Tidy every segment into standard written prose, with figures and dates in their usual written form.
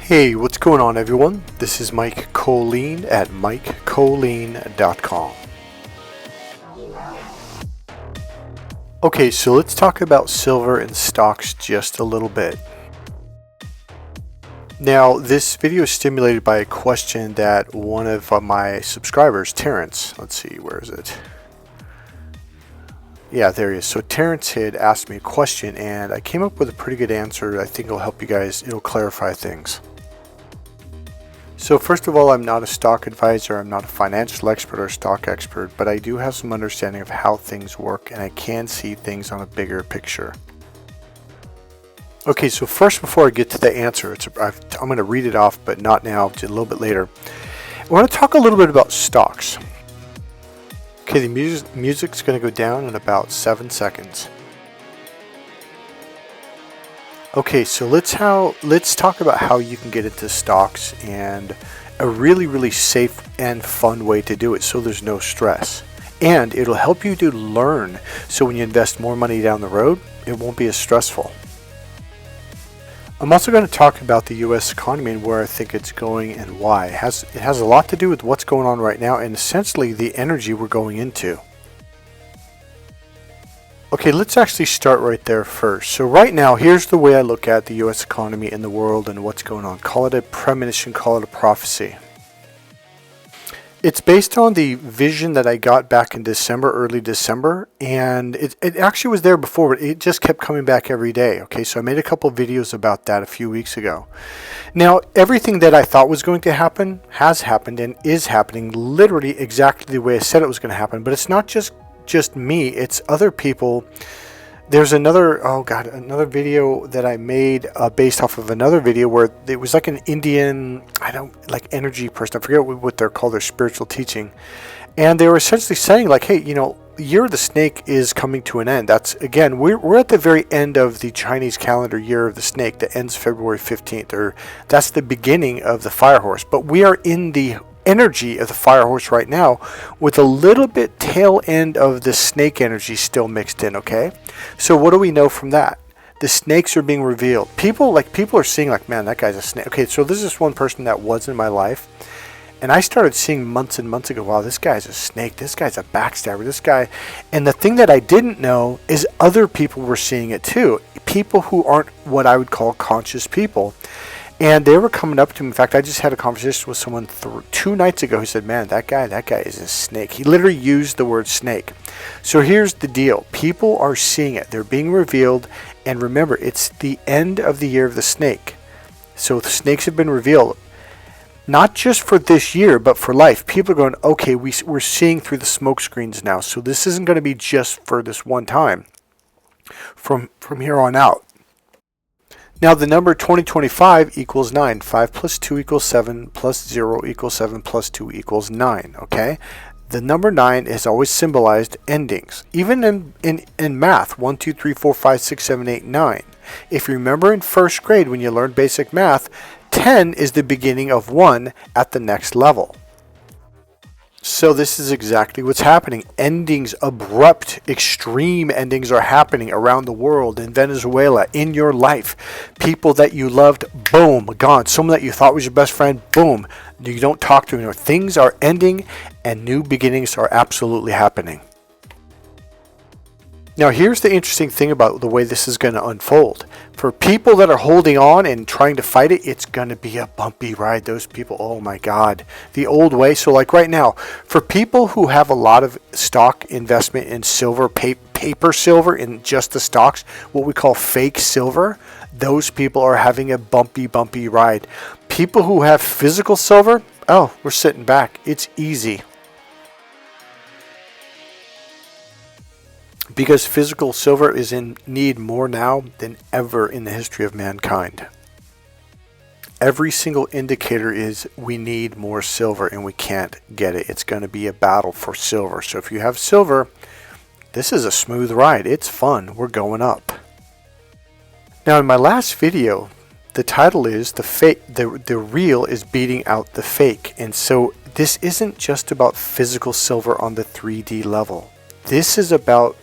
Hey, what's going on everyone? This is Mike Colleen at MikeColleen.com. Okay, so let's talk about silver and stocks just a little bit. Now, this video is stimulated by a question that one of my subscribers, Terrence, let's see, where is it? Yeah, there he is. So Terrence had asked me a question and I came up with a pretty good answer. I think it'll help you guys, it'll clarify things. So first of all, I'm not a stock advisor, I'm not a financial expert or stock expert, but I do have some understanding of how things work and I can see things on a bigger picture. Okay, so first before I get to the answer, I'm going to read it off, but not now, just a little bit later. I want to talk a little bit about stocks. Okay, the music's going to go down in about 7 seconds. Okay, so let's talk about how you can get into stocks and a really safe and fun way to do it so there's no stress. And it'll help you to learn so when you invest more money down the road, it won't be as stressful. I'm also going to talk about the US economy and where I think it's going and why. It has a lot to do with what's going on right now and essentially the energy we're going into. Okay, let's actually start right there first. So right now, here's the way I look at the US economy and the world and what's going on. Call it a premonition, call it a prophecy. It's based on the vision that I got back in December, early December, and it actually was there before, but it just kept coming back every day. Okay, so I made a couple videos about that a few weeks ago. Now, everything that I thought was going to happen has happened and is happening literally exactly the way I said it was going to happen, but it's not just me, it's other people. There's another video that I made based off of another video where it was like an Indian, energy person. I forget what they're called, their spiritual teaching. And they were essentially saying like, hey, the year of the snake is coming to an end. That's, again, we're at the very end of the Chinese calendar year of the snake that ends February 15th, or that's the beginning of the fire horse. But we are in the energy of the fire horse right now with a little bit tail end of the snake energy still mixed in. Okay, so what do we know from that? The snakes are being revealed. People are seeing like, man, that guy's a snake. Okay, so this is one person that was in my life and I started seeing months and months ago, wow, this guy's a snake, this guy's a backstabber, this guy. And the thing that I didn't know is other people were seeing it too, people who aren't what I would call conscious people. And they were coming up to me. In fact, I just had a conversation with someone 2 nights ago who said, man, that guy is a snake. He literally used the word snake. So here's the deal. People are seeing it. They're being revealed. And remember, it's the end of the year of the snake. So the snakes have been revealed. Not just for this year, but for life. People are going, okay, we're seeing through the smoke screens now. So this isn't going to be just for this one time. From here on out. Now the number 2025 equals 9. 5 plus 2 equals 7 plus 0 equals 7 plus 2 equals 9. Okay? The number 9 is always symbolized endings. Even in math, 1, 2, 3, 4, 5, 6, 7, 8, 9. If you remember in first grade when you learned basic math, 10 is the beginning of 1 at the next level. So this is exactly what's happening. Endings, abrupt, extreme endings are happening around the world, in Venezuela, in your life. People that you loved, boom, gone. Someone that you thought was your best friend, boom, you don't talk to anymore. Things are ending and new beginnings are absolutely happening. Now here's the interesting thing about the way this is going to unfold. For people that are holding on and trying to fight it, it's going to be a bumpy ride. Those people, oh my God, the old way. So like right now, for people who have a lot of stock investment in silver, paper silver in just the stocks, what we call fake silver, those people are having a bumpy ride. People who have physical silver, oh, we're sitting back. It's easy. Because physical silver is in need more now than ever in the history of mankind. Every single indicator is we need more silver and we can't get it. It's going to be a battle for silver. So if you have silver, this is a smooth ride. It's fun. We're going up. Now in my last video, the title is the real is beating out the fake. And so this isn't just about physical silver on the 3D level. This is about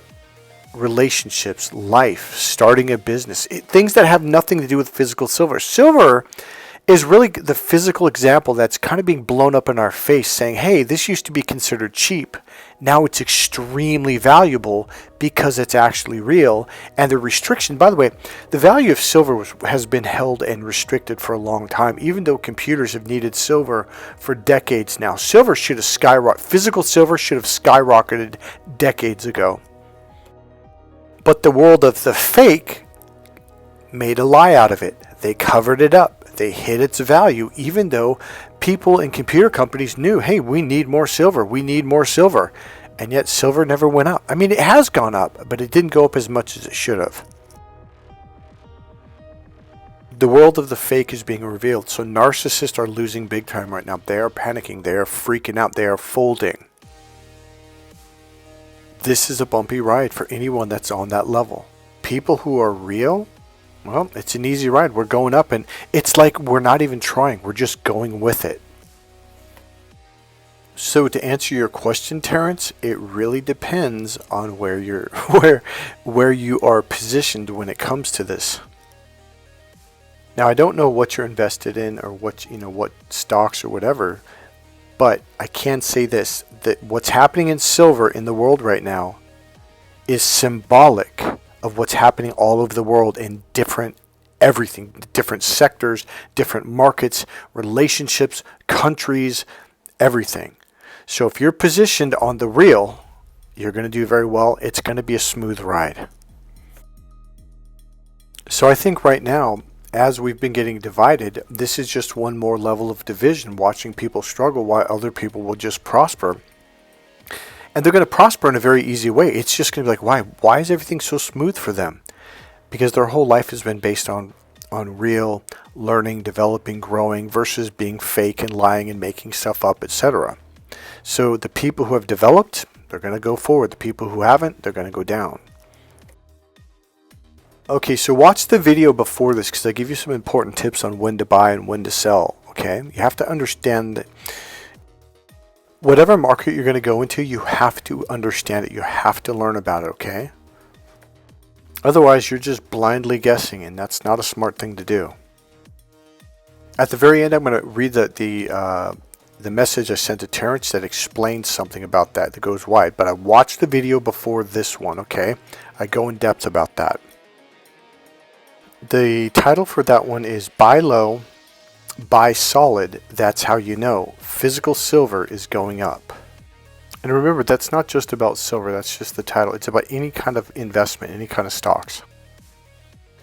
relationships, life, starting a business, things that have nothing to do with physical silver. Silver is really the physical example that's kind of being blown up in our face, saying, hey, this used to be considered cheap. Now it's extremely valuable because it's actually real. And the restriction, by the way, the value of silver has been held and restricted for a long time, even though computers have needed silver for decades now. Silver should have skyrocketed. Physical silver should have skyrocketed decades ago. But the world of the fake made a lie out of it. They covered it up. They hid its value, even though people in computer companies knew, hey, we need more silver. We need more silver. And yet silver never went up. I mean, it has gone up, but it didn't go up as much as it should have. The world of the fake is being revealed. So narcissists are losing big time right now. They are panicking. They are freaking out. They are folding. This is a bumpy ride for anyone that's on that level. People who are real, well, it's an easy ride. We're going up, and it's like we're not even trying. We're just going with it. So to answer your question, Terrence, it really depends on where you're where you are positioned when it comes to this. Now, I don't know what you're invested in or what stocks or whatever, but I can say this, that what's happening in silver in the world right now is symbolic of what's happening all over the world in different sectors, different markets, relationships, countries, everything. So if you're positioned on the real, you're going to do very well. It's going to be a smooth ride. So I think right now, as we've been getting divided, this is just one more level of division, watching people struggle while other people will just prosper. And they're going to prosper in a very easy way. It's just going to be like, why? Why is everything so smooth for them? Because their whole life has been based on real learning, developing, growing, versus being fake and lying and making stuff up, etc. So the people who have developed, they're going to go forward. The people who haven't, they're going to go down. Okay, so watch the video before this because I give you some important tips on when to buy and when to sell. Okay, you have to understand that whatever market you're going to go into, you have to understand it. You have to learn about it, okay? Otherwise, you're just blindly guessing, and that's not a smart thing to do. At the very end, I'm going to read the message I sent to Terrence that explains something about that goes wide. But I watched the video before this one, okay? I go in depth about that. The title for that one is Buy Low, Buy Solid. That's how you know physical silver is going up. And remember, that's not just about silver. That's just the title. It's about any kind of investment, any kind of stocks.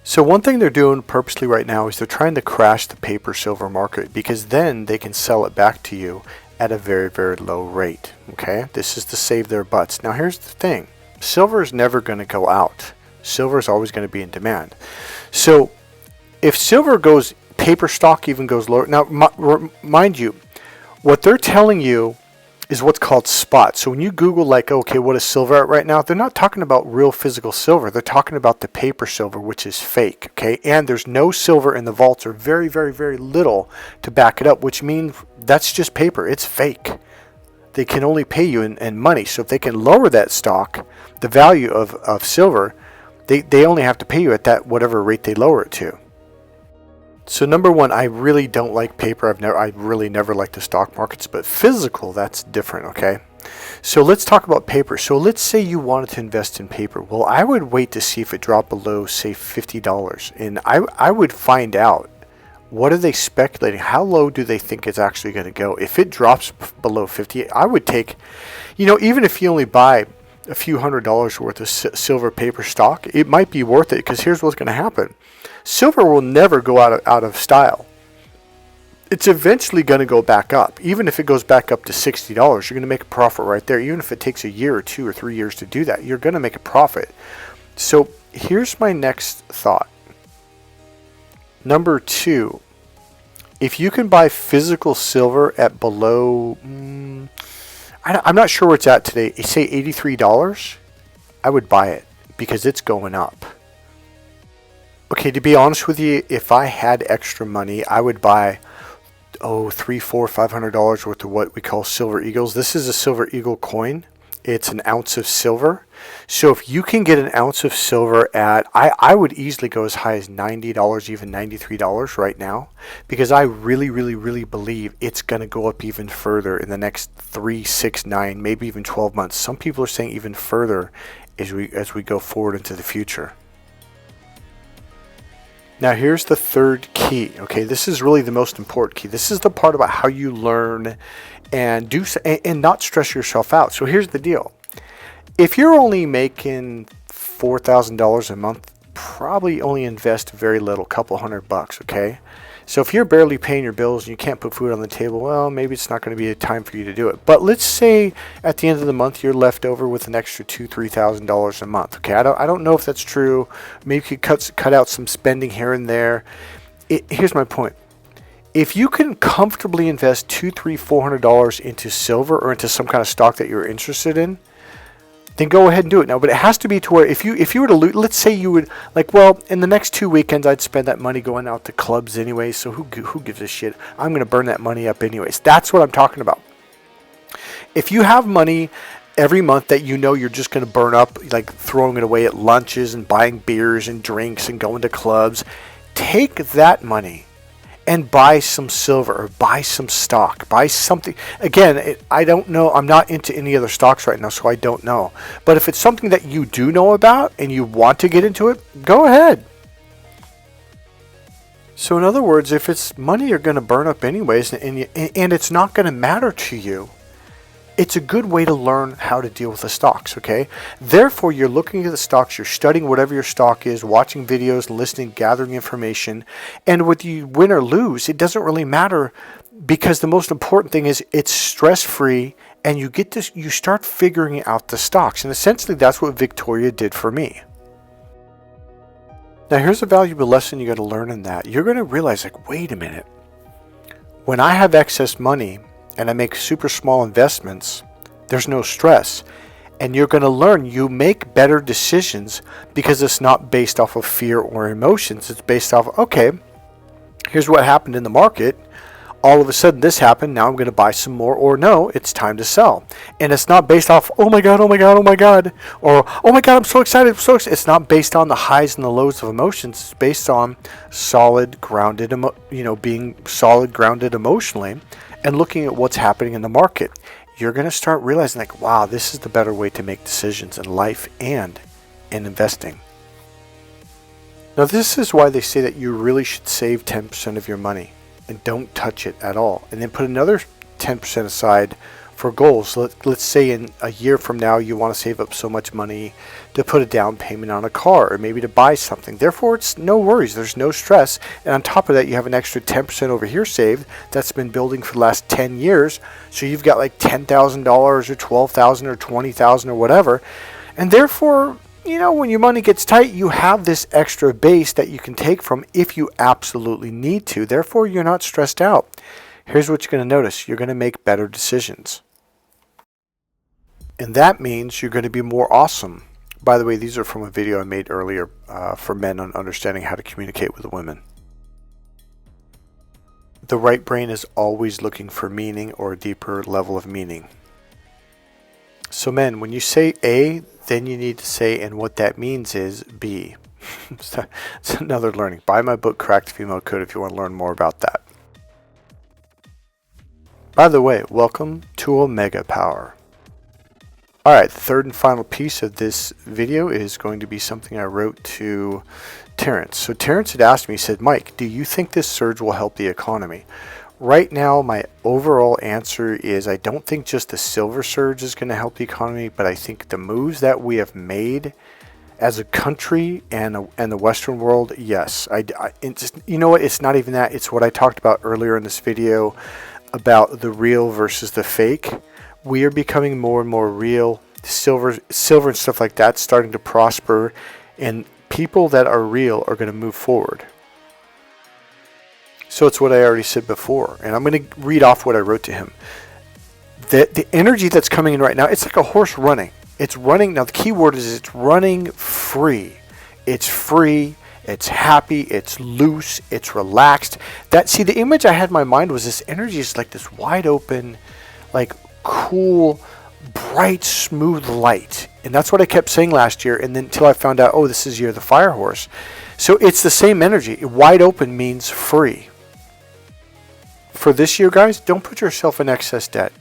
So one thing they're doing purposely right now is they're trying to crash the paper silver market, because then they can sell it back to you at a very, very low rate. Okay, this is to save their butts. Now here's the thing. Silver is never going to go out. Silver is always going to be in demand. So if silver goes, paper stock even goes lower. Now, mind you, what they're telling you is what's called spot. So when you Google, like, okay, what is silver at right now? They're not talking about real physical silver. They're talking about the paper silver, which is fake. Okay, and there's no silver in the vaults, or very, very, very little to back it up, which means that's just paper. It's fake. They can only pay you in money. So if they can lower that stock, the value of silver, they only have to pay you at that whatever rate they lower it to. So number one, I really don't like paper. I really never liked the stock markets, but physical, that's different, okay? So let's talk about paper. So let's say you wanted to invest in paper. Well, I would wait to see if it dropped below, say, $50. And I would find out, what are they speculating? How low do they think it's actually going to go? If it drops below 50, I would take, even if you only buy a few $100s worth of silver paper stock, it might be worth it, because here's what's going to happen. Silver will never go out of style. It's eventually going to go back up. Even if it goes back up to $60, you're going to make a profit right there. Even if it takes a year or 2 or 3 years to do that, you're going to make a profit. So here's my next thought. Number 2, if you can buy physical silver at below, I'm not sure where it's at today, say $83, I would buy it because it's going up. Okay, to be honest with you, if I had extra money, I would buy, $300, $400, $500 worth of what we call silver eagles. This is a silver eagle coin. it's an ounce of silver. So if you can get an ounce of silver at, I would easily go as high as $90, even $93 right now, because I really, really, really believe it's going to go up even further in the next 3, 6, 9, maybe even 12 months. Some people are saying even further as we go forward into the future. Now here's the third key. Okay, this is really the most important key. This is the part about how you learn and and not stress yourself out. So here's the deal. If you're only making $4,000 a month, probably only invest very little, couple $100, okay? So if you're barely paying your bills and you can't put food on the table, well, maybe it's not going to be a time for you to do it. But let's say at the end of the month you're left over with an extra $2,000, $3,000 a month. Okay, I don't know if that's true. Maybe you could cut out some spending here and there. Here's my point. If you can comfortably invest $200, $300, $400 into silver or into some kind of stock that you're interested in, then go ahead and do it now. But it has to be to where if you were to let's say you would like, well, in the next 2 weekends I'd spend that money going out to clubs anyway, so who gives a shit? I'm going to burn that money up anyways. That's what I'm talking about. If you have money every month that you know you're just going to burn up, like throwing it away at lunches and buying beers and drinks and going to clubs, take that money and buy some silver or buy some stock, buy something. Again, I don't know. I'm not into any other stocks right now, so I don't know. But if it's something that you do know about and you want to get into it, go ahead. So in other words, if it's money you're going to burn up anyways and it's not going to matter to you, it's a good way to learn how to deal with the stocks, okay? Therefore, you're looking at the stocks, you're studying whatever your stock is, watching videos, listening, gathering information. And whether you win or lose, it doesn't really matter, because the most important thing is it's stress-free and you start figuring out the stocks. And essentially, that's what Victoria did for me. Now, here's a valuable lesson you got to learn in that. You're going to realize, like, wait a minute. When I have excess money and I make super small investments, there's no stress. And you're going to learn you make better decisions because it's not based off of fear or emotions. It's based off, okay, here's what happened in the market. All of a sudden this happened. Now I'm going to buy some more, or no, it's time to sell. And it's not based off, oh my God, oh my God, oh my God, or oh my God, I'm so excited, I'm so excited. It's not based on the highs and the lows of emotions. It's based on solid, grounded, being solid, grounded emotionally, and looking at what's happening in the market. You're going to start realizing, like, wow, this is the better way to make decisions in life and in investing. Now, this is why they say that you really should save 10% of your money and don't touch it at all. And then put another 10% aside for goals. Let's say in a year from now, you want to save up so much money to put a down payment on a car or maybe to buy something. Therefore, it's no worries. There's no stress. And on top of that, you have an extra 10% over here saved that's been building for the last 10 years. So you've got like $10,000 or $12,000 or $20,000 or whatever. And therefore, when your money gets tight, you have this extra base that you can take from if you absolutely need to. Therefore, you're not stressed out. Here's what you're going to notice. You're going to make better decisions. And that means you're going to be more awesome. By the way, these are from a video I made earlier for men on understanding how to communicate with women. The right brain is always looking for meaning or a deeper level of meaning. So men, when you say A, then you need to say, and what that means is B. It's another learning. Buy my book, Cracked Female Code, if you want to learn more about that. By the way, welcome to Omega Power. Alright, the third and final piece of this video is going to be something I wrote to Terrence. So Terrence had asked me, he said, Mike, do you think this surge will help the economy? Right now, my overall answer is I don't think just the silver surge is going to help the economy, but I think the moves that we have made as a country and the Western world, yes. You know what? It's not even that. It's what I talked about earlier in this video about the real versus the fake. We are becoming more and more real. Silver and stuff like that starting to prosper, and people that are real are going to move forward. So it's what I already said before, and I'm going to read off what I wrote to him. The energy that's coming in right now, it's like a horse running. It's running. Now the key word is it's running free. It's free. It's happy. It's loose. It's relaxed. The image I had in my mind was this energy is like this wide open, like cool, bright, smooth light. And that's what I kept saying last year, and then until I found out, oh, this is Year of the Fire Horse. So it's the same energy. Wide open means free. For this year, guys, don't put yourself in excess debt.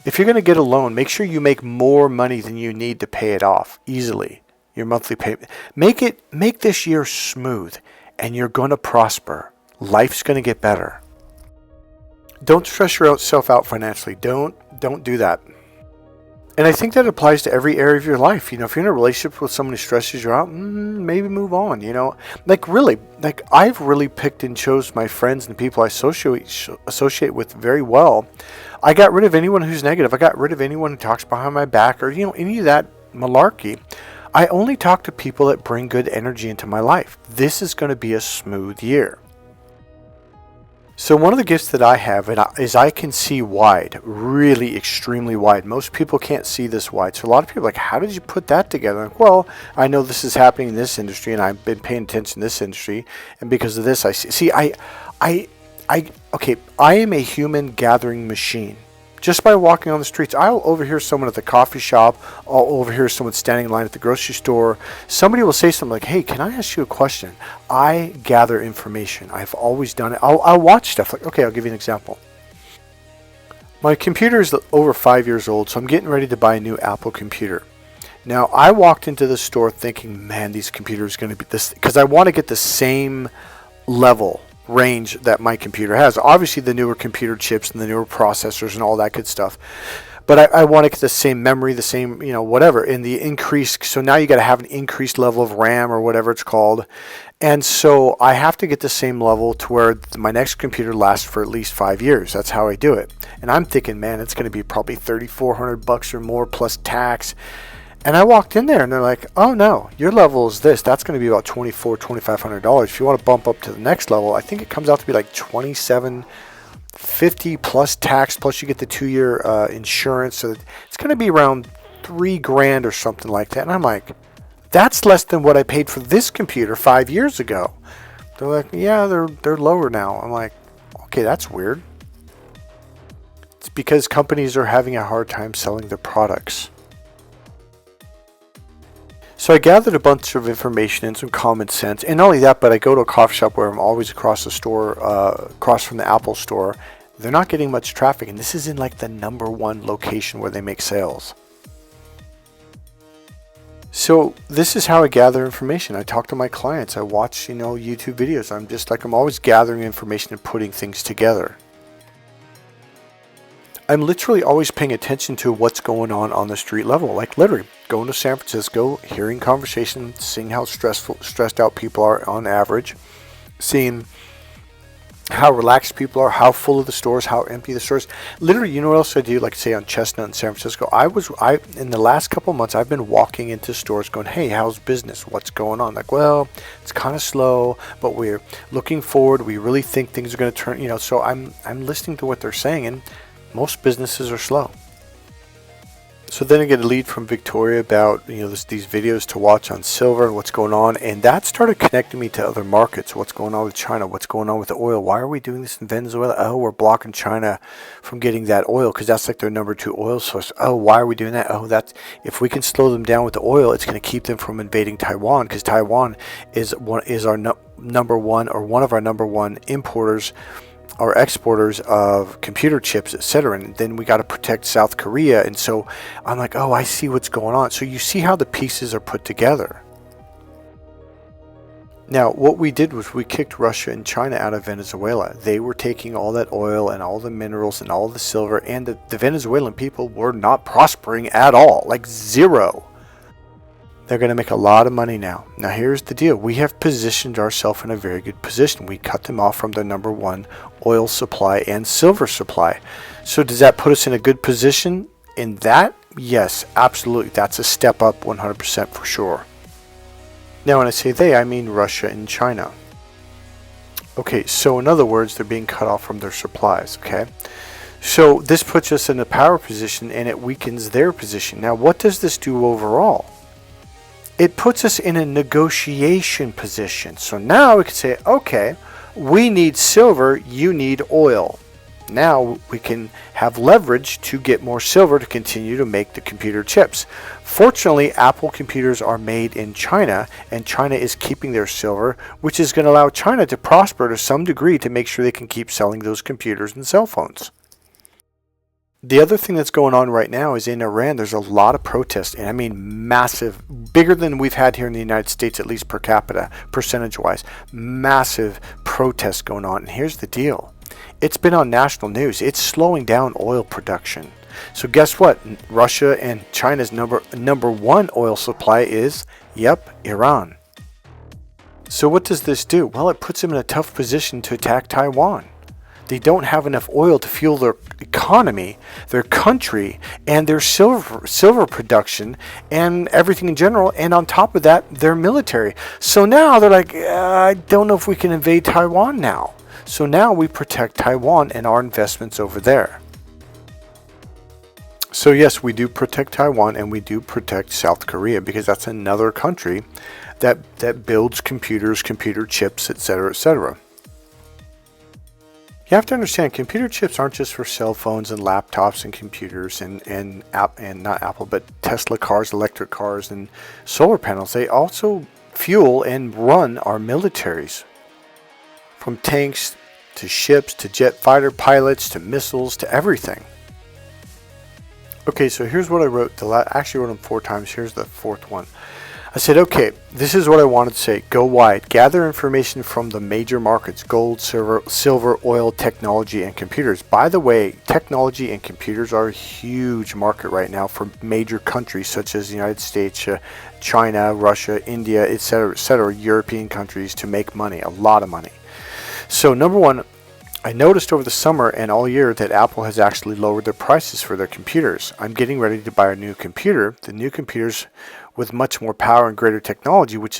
If you're going to get a loan, make sure you make more money than you need to pay it off easily. Your monthly payment. Make this year smooth, and you're going to prosper. Life's going to get better. Don't stress yourself out financially. Don't do that. And I think that applies to every area of your life. If you're in a relationship with someone who stresses you out, maybe move on. I've really picked and chose my friends and people I associate with very well. I got rid of anyone who's negative. I got rid of anyone who talks behind my back or any of that malarkey. I only talk to people that bring good energy into my life. This is going to be a smooth year. So one of the gifts that I have is I can see wide, really extremely wide. Most people can't see this wide. So a lot of people are like, how did you put that together? I'm like, well, I know this is happening in this industry, and I've been paying attention to this industry, and because of this, I see. I am a human gathering machine. Just by walking on the streets, I'll overhear someone at the coffee shop. I'll overhear someone standing in line at the grocery store. Somebody will say something like, hey, can I ask you a question? I gather information. I've always done it. I'll watch stuff. Like, okay, I'll give you an example. My computer is over 5 years old, so I'm getting ready to buy a new Apple computer. Now, I walked into the store thinking, man, these computers are going to be this, because I want to get the same level range that my computer has. Obviously the newer computer chips and the newer processors and all that good stuff, but I want to get the same memory, the same whatever, in the increased. So now you got to have an increased level of RAM or whatever it's called, and so I have to get the same level to where my next computer lasts for at least 5 years. That's how I do it. And I'm thinking, man, it's going to be probably $3,400 or more plus tax. And I walked in there and they're like, oh no, your level is this. That's going to be about $2,400, $2,500. If you want to bump up to the next level, I think it comes out to be like $2,750 plus tax, plus you get the 2-year insurance. So it's going to be around $3,000 or something like that. And I'm like, that's less than what I paid for this computer 5 years ago. They're like, yeah, they're lower now. I'm like, okay, that's weird. It's because companies are having a hard time selling their products. So I gathered a bunch of information and some common sense, and not only that, but I go to a coffee shop where I'm always across the store, across from the Apple store. They're not getting much traffic, and this is in like the #1 location where they make sales. So this is how I gather information. I talk to my clients. I watch, YouTube videos. I'm always gathering information and putting things together. I'm literally always paying attention to what's going on the street level. Like literally going to San Francisco, hearing conversations, seeing how stressed out people are on average, seeing how relaxed people are, how full of the stores, how empty the stores. Literally, you know what else I do? Like say on Chestnut in San Francisco, in the last couple of months, I've been walking into stores going, hey, how's business? What's going on? Like, well, it's kind of slow, but we're looking forward. We really think things are going to turn, so I'm listening to what they're saying, and most businesses are slow. So then I get a lead from Victoria about these videos to watch on silver and what's going on, and that started connecting me to other markets. What's going on with China? What's going on with the oil? Why are we doing this in Venezuela? Oh, we're blocking China from getting that oil because that's like their #2 oil source. Oh, why are we doing that? Oh, that's if we can slow them down with the oil, it's going to keep them from invading Taiwan, because Taiwan is our #1 or one of our #1 importers or exporters of computer chips, etc. And then we got to protect South Korea. And so I'm like, oh, I see what's going on. So you see how the pieces are put together. Now, what we did was we kicked Russia and China out of Venezuela. They were taking all that oil and all the minerals and all the silver, and the Venezuelan people were not prospering at all, like zero. They're going to make a lot of money now. Now, here's the deal. We have positioned ourselves in a very good position. We cut them off from their #1 oil supply and silver supply. So does that put us in a good position in that? Yes, absolutely. That's a step up 100% for sure. Now, when I say they, I mean Russia and China. Okay, so in other words, they're being cut off from their supplies, okay? So this puts us in a power position, and it weakens their position. Now, what does this do overall? It puts us in a negotiation position. So now we can say, okay, we need silver, you need oil. Now we can have leverage to get more silver to continue to make the computer chips. Fortunately, Apple computers are made in China, and China is keeping their silver, which is going to allow China to prosper to some degree to make sure they can keep selling those computers and cell phones. The other thing that's going on right now is in Iran, there's a lot of protests, and I mean massive, bigger than we've had here in the United States, at least per capita, percentage-wise. Massive protests going on, and here's the deal. It's been on national news. It's slowing down oil production. So guess what? Russia and China's number one oil supply is, Iran. So what does this do? Well, it puts them in a tough position to attack Taiwan. They don't have enough oil to fuel their economy, their country, and their silver production, and everything in general. And on top of that, their military. So now they're like, I don't know if we can invade Taiwan now. So now we protect Taiwan and our investments over there. So yes, we do protect Taiwan, and we do protect South Korea, because that's another country that builds computers, computer chips, etc., etc. You have to understand, computer chips aren't just for cell phones and laptops and computers and not Apple, but Tesla cars, electric cars, and solar panels. They also fuel and run our militaries. From tanks to ships to jet fighter pilots to missiles to everything. Okay, so here's what I wrote. I actually wrote them 4 times. Here's the 4th one. I said, okay, this is what I wanted to say. Go wide. Gather information from the major markets: gold, silver, oil, technology, and computers. By the way, technology and computers are a huge market right now for major countries such as the United States, China, Russia, India, etc., European countries, to make money, a lot of money. So number one, I noticed over the summer and all year that Apple has actually lowered their prices for their computers. I'm getting ready to buy a new computer. The new computers with much more power and greater technology, which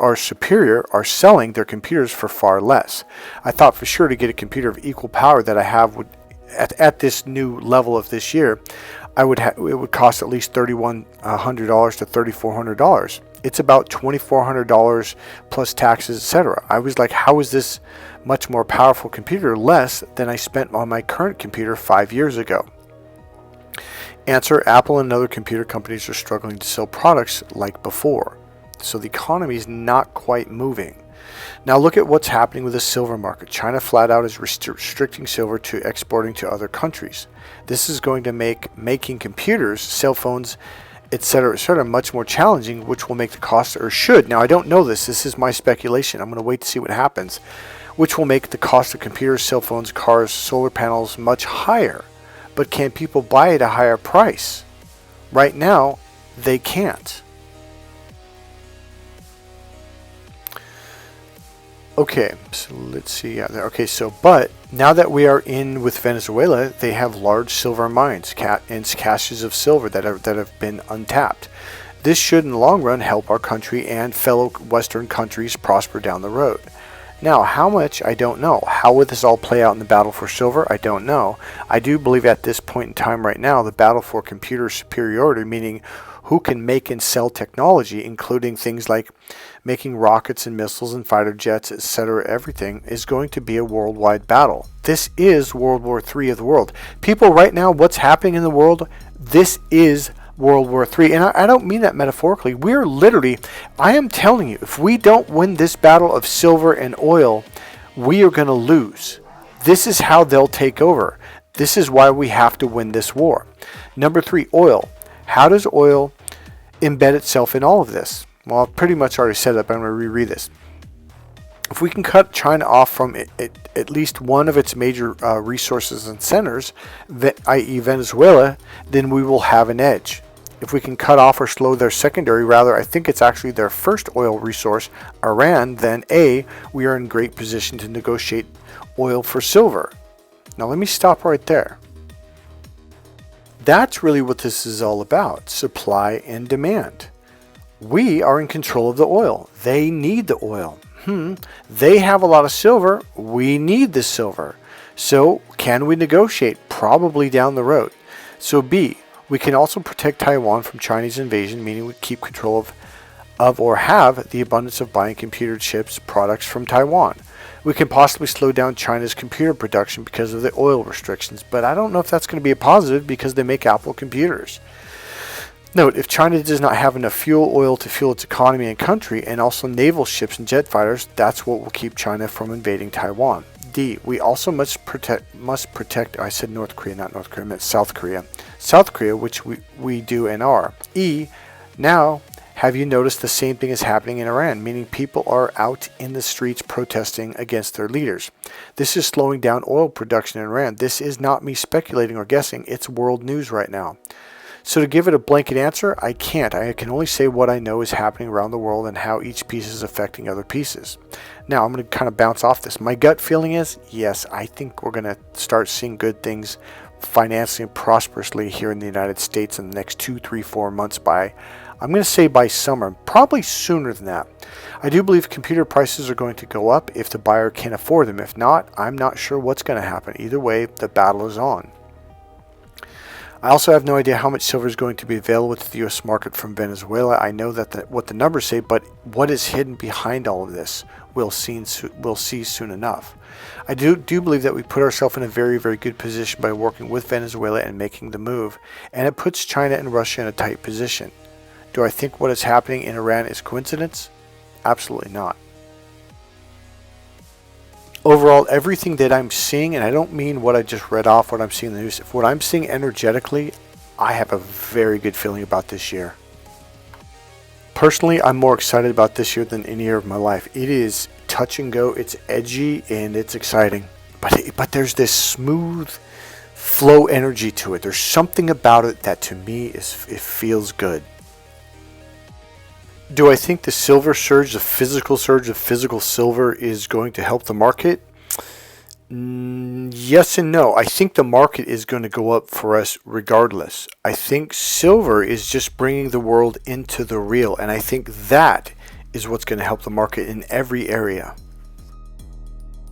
are superior, are selling their computers for far less. I thought for sure to get a computer of equal power that I have at this new level of this year, it would cost at least $3,100 to $3,400. It's about $2,400 plus taxes, etc. I was like, how is this much more powerful computer less than I spent on my current computer 5 years ago? Answer: Apple and other computer companies are struggling to sell products like before. So the economy is not quite moving. Now look at what's happening with the silver market. China flat out is restricting silver to exporting to other countries. This is going to make making computers, cell phones, etc., much more challenging, which will make the cost, or should, now I don't know this is my speculation, I'm going to wait to see what happens, which will make the cost of computers, cell phones, cars, solar panels much higher. But can people buy it at a higher price? Right now, they can't. Okay, so let's see. Okay, so but now that we are in with Venezuela, they have large silver mines and caches of silver that have been untapped. This should, in the long run, help our country and fellow Western countries prosper down the road. Now, how much, I don't know. How will this all play out in the battle for silver? I don't know. I do believe at this point in time right now, the battle for computer superiority, meaning who can make and sell technology, including things like making rockets and missiles and fighter jets, etc., everything, is going to be a worldwide battle. This is World War III of the world. People, right now, what's happening in the world, this is World War III. And I don't mean that metaphorically. We're literally, I am telling you, if we don't win this battle of silver and oil, we are going to lose. This is how they'll take over. This is why we have to win this war. Number 3, oil. How does oil embed itself in all of this? Well, I've pretty much already said that, but I'm going to reread this. If we can cut China off from at least one of its major resources and centers, i.e. Venezuela, then we will have an edge. If we can cut off or slow their secondary, rather, I think it's actually their first oil resource, Iran, then we are in great position to negotiate oil for silver. Now let me stop right there. That's really what this is all about, supply and demand. We are in control of the oil. They need the oil. They have a lot of silver. We need the silver. So can we negotiate? Probably down the road. So B, we can also protect Taiwan from Chinese invasion, meaning we keep control of or have the abundance of buying computer chips products from Taiwan. We can possibly slow down China's computer production because of the oil restrictions, but I don't know if that's going to be a positive because they make Apple computers. Note, if China does not have enough oil to fuel its economy and country, and also naval ships and jet fighters, that's what will keep China from invading Taiwan. D, we also must protect, I said North Korea, not North Korea, I meant South Korea. South Korea, which we do and are. E, now, have you noticed the same thing is happening in Iran, meaning people are out in the streets protesting against their leaders. This is slowing down oil production in Iran. This is not me speculating or guessing, it's world news right now. So to give it a blanket answer, I can't. I can only say what I know is happening around the world and how each piece is affecting other pieces. Now, I'm going to kind of bounce off this. My gut feeling is, yes, I think we're going to start seeing good things financially and prosperously here in the United States in the next 2, 3, 4 months I'm going to say by summer, probably sooner than that. I do believe computer prices are going to go up if the buyer can afford them. If not, I'm not sure what's going to happen. Either way, the battle is on. I also have no idea how much silver is going to be available to the U.S. market from Venezuela. I know that what the numbers say, but what is hidden behind all of this, we'll see soon enough. I do believe that we put ourselves in a very, very good position by working with Venezuela and making the move, and it puts China and Russia in a tight position. Do I think what is happening in Iran is coincidence? Absolutely not. Overall, everything that I'm seeing, and I don't mean what I just read off, what I'm seeing in the news, what I'm seeing energetically, I have a very good feeling about this year. Personally, I'm more excited about this year than any year of my life. It is touch and go, it's edgy, and it's exciting. But there's this smooth flow energy to it. There's something about it that to me it feels good. Do I think the silver surge, the physical surge of physical silver is going to help the market? Yes and no. I think the market is going to go up for us regardless. I think silver is just bringing the world into the real, and I think that is what's going to help the market in every area.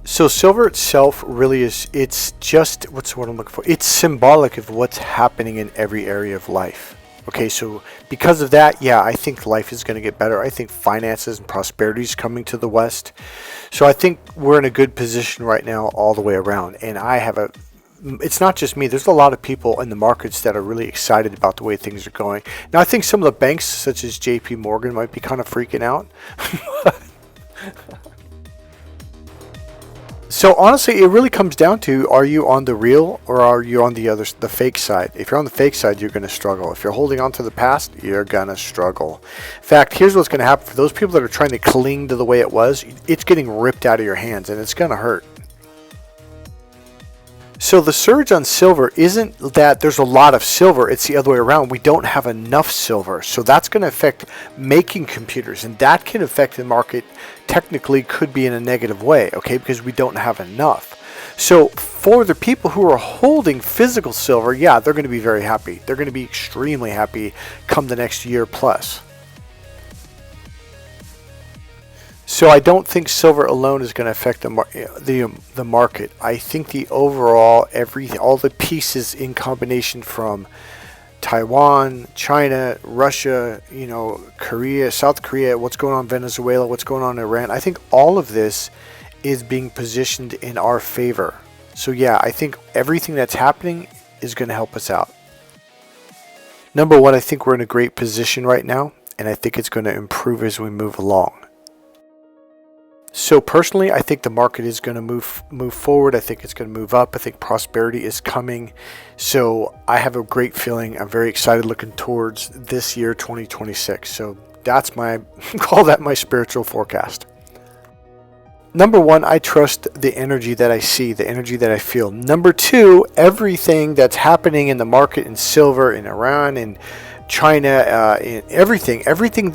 So silver itself really is, it's just, what's the word I'm looking for? It's symbolic of what's happening in every area of life. Okay, so because of that, yeah, I think life is going to get better. I think finances and prosperity is coming to the West. So I think we're in a good position right now all the way around. And it's not just me. There's a lot of people in the markets that are really excited about the way things are going. Now, I think some of the banks, such as JP Morgan, might be kind of freaking out. So honestly, it really comes down to, are you on the real or are you on the fake side? If you're on the fake side, you're going to struggle. If you're holding on to the past, you're going to struggle. In fact, here's what's going to happen. For those people that are trying to cling to the way it was, it's getting ripped out of your hands and it's going to hurt. So the surge on silver isn't that there's a lot of silver, it's the other way around. We don't have enough silver. So that's going to affect making computers, and that can affect the market, technically could be in a negative way, okay, because we don't have enough. So for the people who are holding physical silver, yeah, they're going to be very happy. They're going to be extremely happy come the next year plus. So I don't think silver alone is going to affect the market. I think the overall, all the pieces in combination from Taiwan, China, Russia, Korea, South Korea, what's going on in Venezuela, what's going on in Iran, I think all of this is being positioned in our favor. So yeah, I think everything that's happening is going to help us out. Number one, I think we're in a great position right now, and I think it's going to improve as we move along. So personally, I think the market is going to move forward. I think it's going to move up. I think prosperity is coming. So I have a great feeling. I'm very excited looking towards this year, 2026. So that's call that my spiritual forecast. Number one, I trust the energy that I see, the energy that I feel. Number two, everything that's happening in the market in silver, in Iran, in China, in everything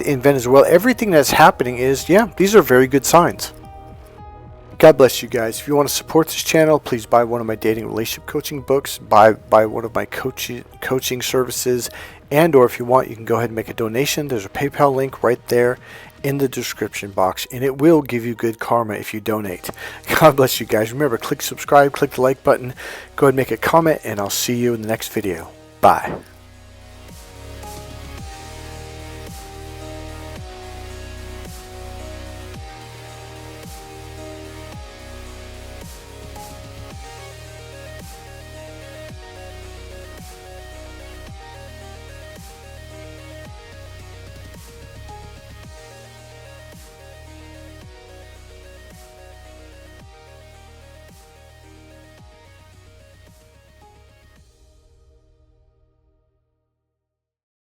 in Venezuela, everything that's happening is, yeah, these are very good signs. God bless you guys. If you want to support this channel, please buy one of my dating relationship coaching books, buy one of my coaching services, and or if you want, you can go ahead and make a donation. There's a PayPal link right there in the description box, and it will give you good karma if you donate. God bless you guys. Remember, click subscribe, click the like button, go ahead and make a comment, and I'll see you in the next video. Bye.